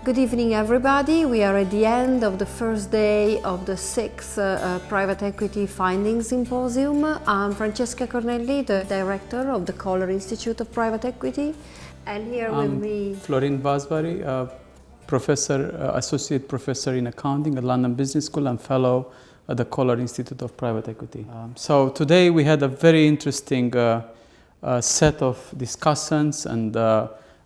Good evening, everybody. We are at the end of the first day of the sixth Private Equity Findings Symposium. I'm Francesca Cornelli, the director of the Kohler Institute of Private Equity. And here with me... Florin Vasvari, associate professor in accounting at London Business School and fellow at the Kohler Institute of Private Equity. So today we had a very interesting set of discussants and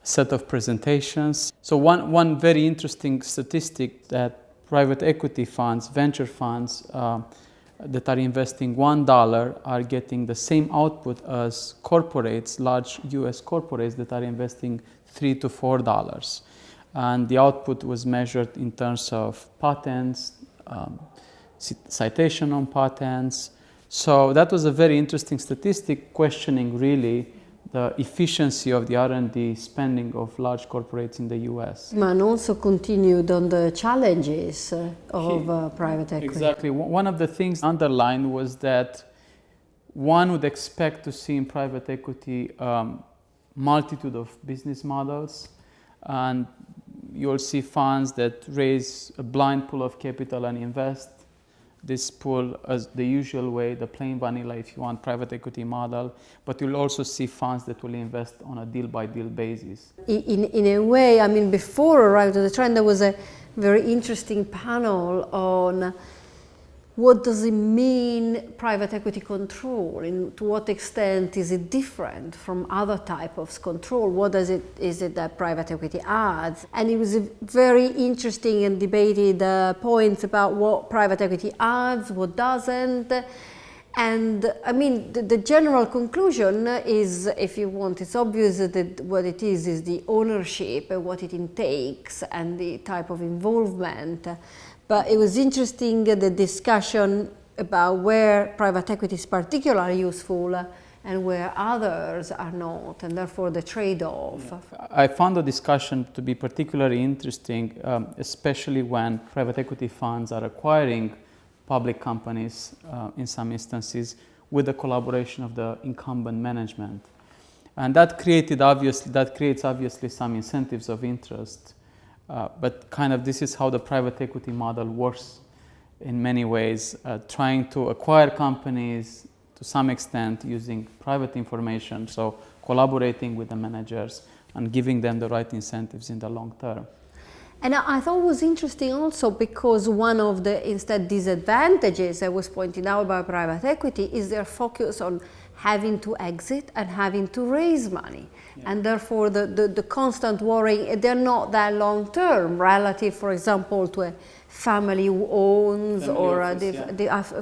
set of presentations. So one very interesting statistic that private equity funds, venture funds that are investing $1 are getting the same output as corporates, large US corporates that are investing $3 to $4. And the output was measured in terms of patents, citation on patents. So that was a very interesting statistic questioning really the efficiency of the R&D spending of large corporates in the US. And also continued on the challenges of private equity. Exactly. One of the things underlined was that one would expect to see in private equity multitude of business models, and you'll see funds that raise a blind pool of capital and invest this pool as the usual way, the plain vanilla, if you want, private equity model, but you'll also see funds that will invest on a deal-by-deal basis. In a way, I mean, before arriving to the trend, there was a very interesting panel on what does it mean, private equity control, and to what extent is it different from other type of control? What is it that private equity adds? And it was a very interesting and debated points about what private equity adds, what doesn't. And I mean, the general conclusion is, if you want, it's obvious that what it is the ownership, what it intakes, and the type of involvement. But it was interesting, the discussion about where private equity is particularly useful and where others are not, and therefore the trade-off. Yeah. I found the discussion to be particularly interesting, especially when private equity funds are acquiring public companies in some instances with the collaboration of the incumbent management. And that creates obviously some incentives of interest. But kind of this is how the private equity model works in many ways, trying to acquire companies to some extent using private information, so collaborating with the managers and giving them the right incentives in the long term. And I thought it was interesting also because one of the instead disadvantages that was pointed out by private equity is their focus on having to exit and having to raise money. Yeah. And therefore the constant worrying, they're not that long term relative, for example, to a family who owns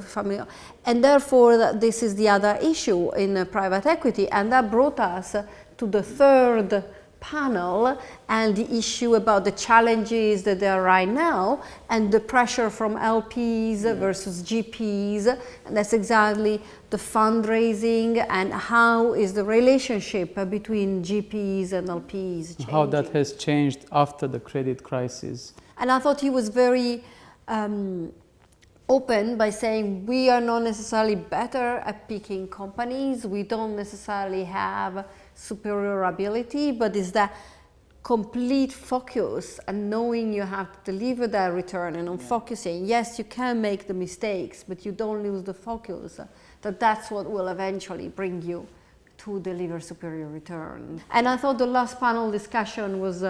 family. And therefore this is the other issue in private equity, and that brought us to the third panel and the issue about the challenges that there are right now and the pressure from LPs versus GPs, and that's exactly the fundraising and how is the relationship between GPs and LPs changing. How that has changed after the credit crisis. And I thought he was very open by saying we are not necessarily better at picking companies, we don't necessarily have superior ability, but is that complete focus and knowing you have to deliver that return and on focusing. Yes, you can make the mistakes, but you don't lose the focus. That's what will eventually bring you to deliver superior return. And I thought the last panel discussion was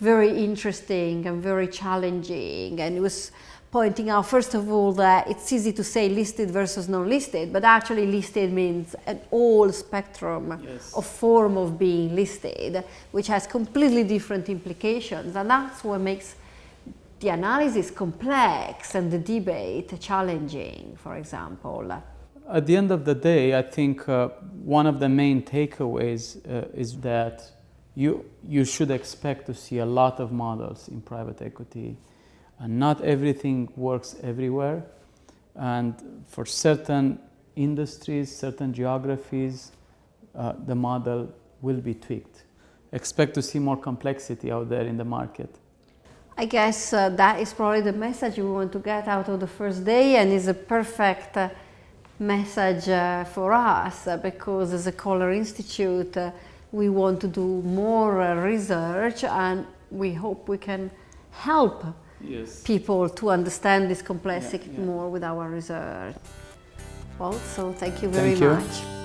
very interesting and very challenging, and it was pointing out, first of all, that it's easy to say listed versus non-listed, but actually listed means an all spectrum of form of being listed, which has completely different implications, and that's what makes the analysis complex and the debate challenging, for example. At the end of the day, I think one of the main takeaways is that you should expect to see a lot of models in private equity. And not everything works everywhere, and for certain industries, certain geographies, the model will be tweaked. Expect to see more complexity out there in the market. I guess that is probably the message we want to get out of the first day, and is a perfect message for us, because as a Kohler Institute we want to do more research, and we hope we can help Yes. people to understand this complexity Yeah. more with our research. Well, so thank you very Thank you. much.